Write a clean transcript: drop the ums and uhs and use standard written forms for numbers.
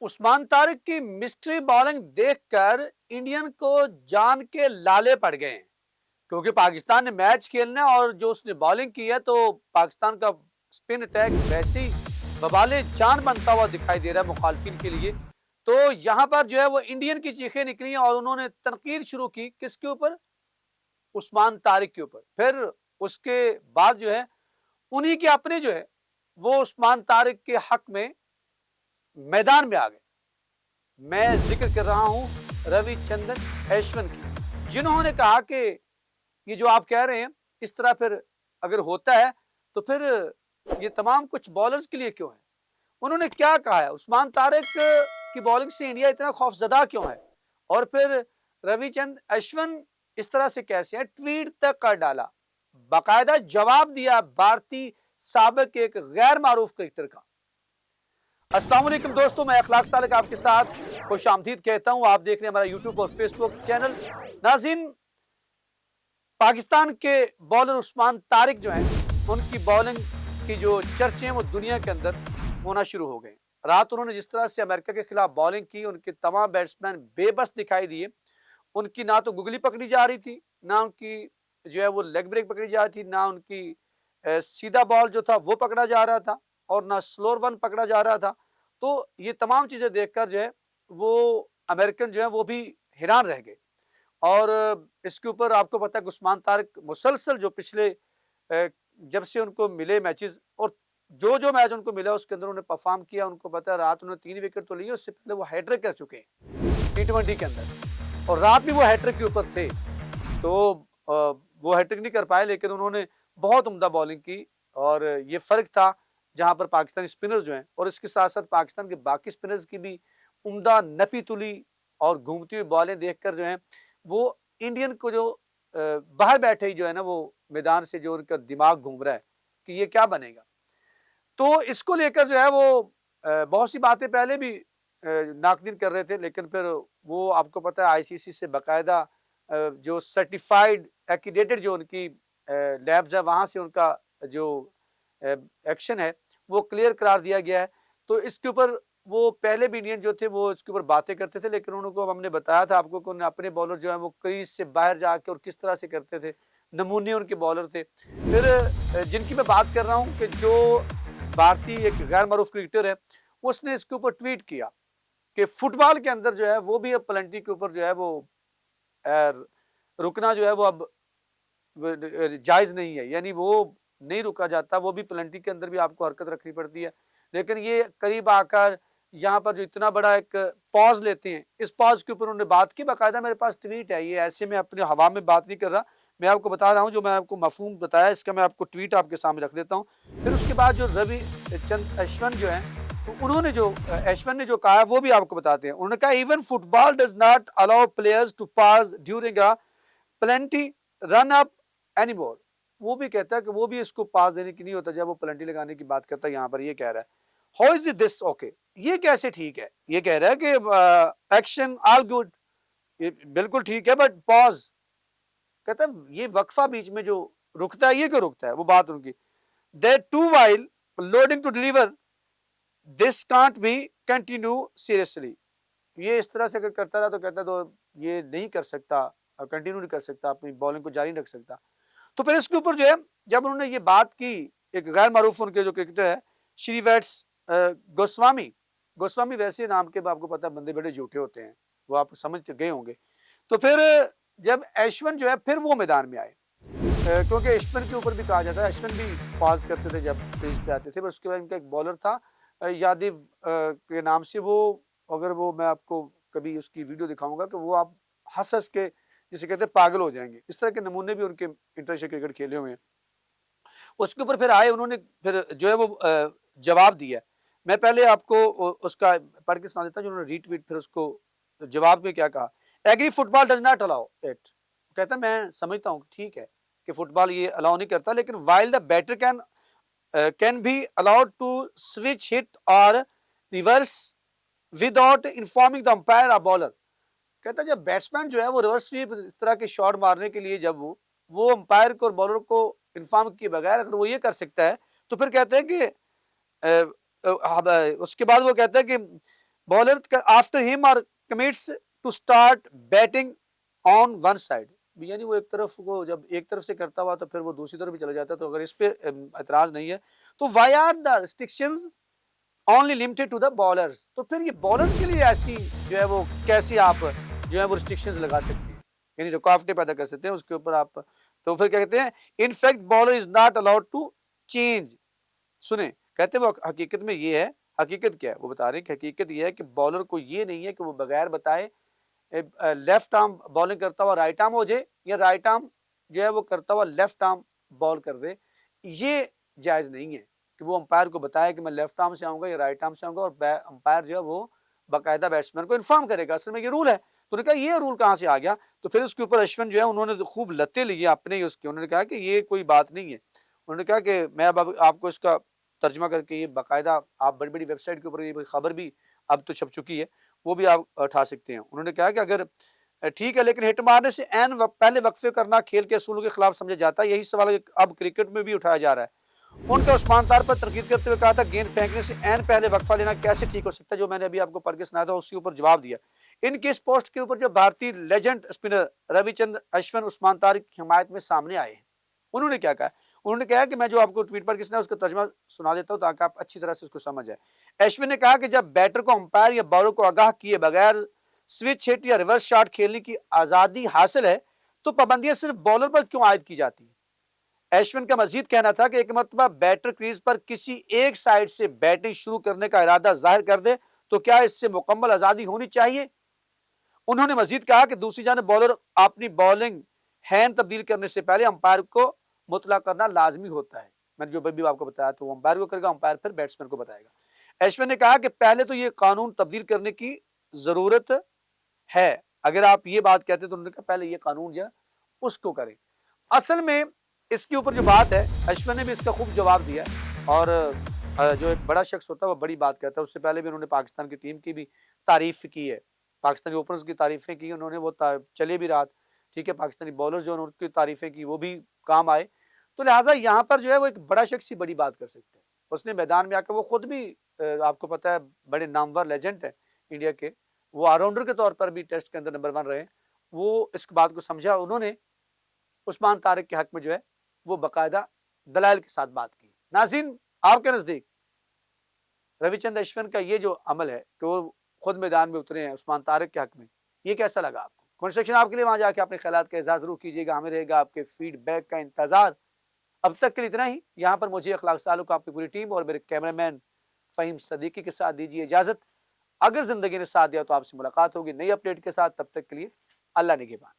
उस्मान तारिक की mystery bowling देखकर Indian को जान के लाले पड़ गए हैं, क्योंकि पाकिस्तान ने मैच खेलना है और जो उसने बॉलिंग की है तो पाकिस्तान का स्पिन अटैक वैसे ही बवाले जान बनता हुआ दिखाई दे रहा है मुखालफिन के लिए। तो यहां पर जो है वो इंडियन की चीखें निकली और उन्होंने तनकीद शुरू की, किसके ऊपर? उस्मान तारिक के ऊपर। फिर उसके बाद जो है उन्हीं के अपने जो है वो उस्मान तारिक के हक में मैदान में आ गए। मैं जिक्र कर रहा हूं रविचंद्रन अश्विन की, जिन्होंने कहा कि ये जो आप कह रहे हैं इस तरह फिर अगर होता है तो फिर ये तमाम कुछ बॉलर्स के लिए क्यों है? उन्होंने क्या कहा है? उस्मान तारिक की बॉलिंग से इंडिया इतना खौफजदा क्यों है? और फिर रविचंद्र अश्विन इस तरह से कैसे है? ट्वीट तक कर डाला, बाकायदा जवाब दिया भारतीय साबिक एक गैर मारूफ क्रिकेटर का। अस्सलाम वालेकुम दोस्तों, मैं अखलाक सालिक आपके साथ खुश आमदीद कहता हूं। आप देख रहे हैं हमारा यूट्यूब और फेसबुक चैनल। नाज़रीन, पाकिस्तान के बॉलर उस्मान तारिक जो हैं, उनकी बॉलिंग की जो चर्चे हैं वो दुनिया के अंदर होना शुरू हो गए। रात उन्होंने जिस तरह से अमेरिका के खिलाफ बॉलिंग की, उनके तमाम बैट्समैन बेबस दिखाई दिए। उनकी ना तो गुगली पकड़ी जा रही थी, ना उनकी जो है वो लेग ब्रेक पकड़ी जा रही थी, ना उनकी सीधा बॉल जो था वो पकड़ा जा रहा था और ना स्लोअर वन पकड़ा जा रहा था। तो ये तमाम चीजें देखकर जो है वो अमेरिकन जो है वो भी हैरान रह गए। और इसके ऊपर आपको पता है कि उस्मान तारिक मुसलसल जो पिछले जब से उनको मिले मैचेस और जो जो मैच उनको मिला उसके अंदर उन्होंने परफॉर्म किया। उनको पता है रात उन्होंने 3 विकेट तो लिए, उससे पहले वो हैट्रिक कर चुके हैं टी20 के अंदर, और रात भी वो हैट्रिक के ऊपर थे। तो वो हैट्रिक नहीं कर पाए, लेकिन उन्होंने बहुत उम्दा बॉलिंग की और ये फर्क था जहां पर पाकिस्तानी स्पिनर्स जो हैं और इसके साथ साथ पाकिस्तान के बाकी स्पिनर्स की भी उम्दा नपी तुली और घूमती हुई बॉलें देखकर जो है वो इंडियन को जो बाहर बैठे ही जो है ना वो मैदान से जो उनका दिमाग घूम रहा है कि ये क्या बनेगा। तो इसको लेकर जो है वो बहुत सी बातें पहले भी नाकदीन कर रहे थे, लेकिन फिर वो आपको पता है आईसीसी से बाकायदा जो सर्टिफाइड एक्रीडेटेड जो उनकी लैब्स है वहां से उनका जो एक्शन है वो क्लियर करार दिया गया है। तो इसके ऊपर वो पहले भी इंडियन जो थे वो इसके ऊपर बातें करते थे, लेकिन उनको हमने बताया था आपको कि उन्होंने अपने बॉलर जो है वो क्रीज से बाहर जाके और किस तरह से करते थे, नमूने उनके बॉलर थे। फिर जिनकी मैं बात कर रहा हूँ कि जो भारतीय एक गैर मारूफ क्रिकेटर है, उसने इसके ऊपर ट्वीट किया कि फुटबॉल के अंदर जो है वो भी अब पेनल्टी के ऊपर जो है वो रुकना जो है वो अब जायज नहीं है, यानी वो नहीं रुका जाता, वो भी पेनल्टी के अंदर भी आपको हरकत रखनी पड़ती है। लेकिन ये करीब आकर यहाँ पर जो इतना बड़ा एक पॉज लेते हैं, इस पॉज के ऊपर उन्होंने बात की। बाकायदा मेरे पास ट्वीट है, ये ऐसे में अपने हवा में बात नहीं कर रहा, मैं आपको बता रहा हूँ जो मैं आपको मफहूम बताया इसका मैं आपको ट्वीट आपके सामने रख देता हूँ। फिर उसके बाद जो रवि चंद अश्विन जो है तो उन्होंने जो अश्विन ने जो कहा वो भी आपको बताते हैं। उन्होंने कहा even football does not allow players to pass during a plenty run up any ball. वो भी कहता है कि वो भी इसको पास देने की नहीं होता जब वो प्लेंटी लगाने की बात करता है। यहाँ पर ये कह रहा है हाउ इज दिस ओके, ये कैसे ठीक है? ये कह रहा है कि एक्शन ऑल गुड, ये बिल्कुल ठीक है, बट पॉज, कहता है ये वक्फा बीच में जो रुकता है ये क्यों रुकता है? वो बात उनकी that to while loading to deliver this can't be continue seriously. ये इस तरह से अगर करता रहा तो कहता तो ये नहीं कर सकता, कंटिन्यू नहीं कर सकता, अपनी बॉलिंग को जारी रख सकता। तो फिर इसके ऊपर जो है जब उन्होंने ये बात की, एक गैर मारूफ उनके जो क्रिकेटर है श्री वैट्स गोस्वामी, गोस्वामी वैसे नाम के आपको पता है बंदे बड़े झूठे होते हैं, वो आप समझ गए होंगे। तो फिर जब अश्विन जो है फिर वो मैदान में आए, क्योंकि अश्विन के ऊपर भी कहा जाता है, अश्विन भी पास करते थे जब क्रीज पे आते थे। पर उसके बाद इनका एक बॉलर था यादव के नाम से, वो अगर वो मैं आपको कभी उसकी वीडियो दिखाऊंगा कि वो आप हंस हंस के जिसे कहते हैं पागल हो जाएंगे। इस तरह के नमूने भी उनके इंटरनेशनल क्रिकेट खेले हुए हैं। उसके ऊपर फिर आए, उन्होंने फिर जो है वो जवाब दिया। मैं पहले आपको उसका पढ़ के सुना देता हूँ जो उन्होंने रीट्वीट फिर उसको जवाब में क्या कहा। Agree football does not allow it, कहता मैं समझता हूँ ठीक है कि फुटबॉल ये अलाउ नहीं करता, लेकिन while the batter can be allowed to switch hit और reverse without informing the umpire और बॉलर। कहता जब बैट्समैन जो है वो रिवर्स स्वीप इस तरह के शॉट मारने के लिए जब वो अंपायर को और बॉलर को इन्फॉर्म किए बगैर अगर वो ये कर सकता है, तो फिर कहते हैं कि उसके बाद वो कहता है कि बॉलर आफ्टर हिम और commits to start batting on one side, यानी वो एक तरफ को जब एक तरफ से करता हुआ तो फिर वो दूसरी तरफ भी चला जाता है। तो अगर इस पे एतराज नहीं है तो why are the restrictions only limited to the bowlers, तो फिर ये बॉलर्स के लिए ऐसी जो है वो कैसे आप जो है वो रिस्ट्रिक्शंस लगा सकते हैं, यानी रुकावटें पैदा कर सकते हैं उसके ऊपर आप। तो फिर क्या कहते हैं, in fact bowler is not allowed to change. सुने, कहते हैं वो हकीकत में ये है, हकीकत क्या है वो बता रहे हैं कि हकीकत ये है कि बॉलर को ये नहीं है कि वो बगैर बताए लेफ्ट आर्म बॉलिंग करता हुआ राइट आर्म हो जाए या राइट आर्म जो है वो करता हुआ लेफ्ट आर्म बॉल कर दे। ये जायज़ नहीं है कि वो अंपायर को बताए कि मैं लेफ्ट आर्म से आऊंगा या राइट आर्म से आऊंगा, और अंपायर जो है वो बाकायदा बैट्समैन को इन्फॉर्म करेगा असल में ये रूल है। तो उन्होंने कहा ये रूल कहाँ से आ गया, तो फिर उसके ऊपर अश्विन जो है उन्होंने तो खूब लत्ते लिए अपने ही उसके, उन्होंने कहा कि ये कोई बात नहीं है। उन्होंने कहा कि मैं अब आपको इसका तर्जुमा करके ये बाकायदा आप बड़ी बड़ी वेबसाइट के ऊपर ये खबर भी अब तो छप चुकी है, वो भी आप उठा सकते हैं। उन्होंने कहा कि अगर ठीक है लेकिन हिट मारने से पहले वक्फे करना खेल के असूलों के खिलाफ समझा जाता है, यही सवाल अब क्रिकेट में भी उठाया जा रहा है। उनका उस्मान तार पर तनकीद करते हुए कहा था गेंद फेंकने से एन पहले वक्फा लेना कैसे ठीक हो सकता है, जो मैंने अभी आपको पढ़ के सुनाया था उसके ऊपर जवाब दिया। इनके इस पोस्ट के ऊपर जो भारतीय लेजेंड स्पिनर रविचंद्र अश्विन उस्मान तार की हिमायत में सामने आए हैं। उन्होंने क्या कहा, उन्होंने कहा कि मैं जो आपको ट्वीट पर किसने उसका तर्जुमा सुना देता हूं ताकि आप अच्छी तरह से उसको समझ आए। अश्विन ने कहा कि जब बैटर को अंपायर या बॉलर को आगाह किए बगैर स्विच हिट या रिवर्स शॉट खेलने की आजादी हासिल है तो पाबंदियां सिर्फ बॉलर पर क्यों आयद की जाती है। अश्विन का मजीद कहना था कि एक मरतबा बैटर क्रीज पर किसी एक साइड से बैटिंग शुरू करने का इरादा जाहिर कर दे तो क्या इससे मुकम्मल आजादी होनी चाहिए। उन्होंने मजीद कहा कि दूसरी जाने बॉलर अपनी बॉलिंग हैंड तब्दील करने से पहले अंपायर को मुतला करना लाजमी होता है। मैंने जो भी आपको बताया तो वो अंपायर को करेगा, अंपायर फिर बैट्समैन को बताएगा। अश्विन ने कहा कि पहले तो ये कानून तब्दील करने की जरूरत है, अगर आप ये बात कहते तो उन्होंने कहा पहले ये कानून जो है उसको करें। असल में इसके ऊपर जो बात है अश्विन ने भी इसका खूब जवाब दिया और जो एक बड़ा शख्स होता है वो बड़ी बात कहता है। उससे पहले भी उन्होंने पाकिस्तान की टीम की भी तारीफ की है, पाकिस्तानी ओपनर्स की तारीफें की उन्होंने, वो चले भी रात, ठीक है, पाकिस्तानी बॉलर्स जो उनकी तारीफें की वो भी काम आए। तो लिहाजा यहाँ पर जो है वो एक बड़ा शख्स ही बड़ी बात कर सकते हैं। उसने मैदान में आकर वो खुद भी आपको पता है बड़े नामवर लेजेंड है इंडिया के, वो ऑलराउंडर के तौर पर भी टेस्ट के अंदर नंबर 1 रहे। वो इस बात को समझा, उन्होंने उस्मान तारिक के हक में जो है वो बाकायदा दलाइल के साथ बात की। नाज़रीन, आपके नजदीक रविचंद्र अश्विन का ये जो अमल है कि वो खुद मैदान में उतरे हैं उस्मान तारिक के हक में, ये कैसा लगा आपको? कमेंट सेक्शन आपके लिए, वहां जाके अपने ख्यालात का इज़हार जरूर कीजिएगा, हमें रहेगा आपके फीडबैक का इंतजार। अब तक के लिए इतना ही। यहाँ पर मुझे अखलाक सालों को आपकी पूरी टीम और मेरे कैमरामैन फ़हीम सदीकी के साथ दीजिए इजाजत। अगर जिंदगी ने साथ दिया तो आपसे मुलाकात होगी नई अपडेट के साथ, तब तक के लिए अल्लाह निगहबान।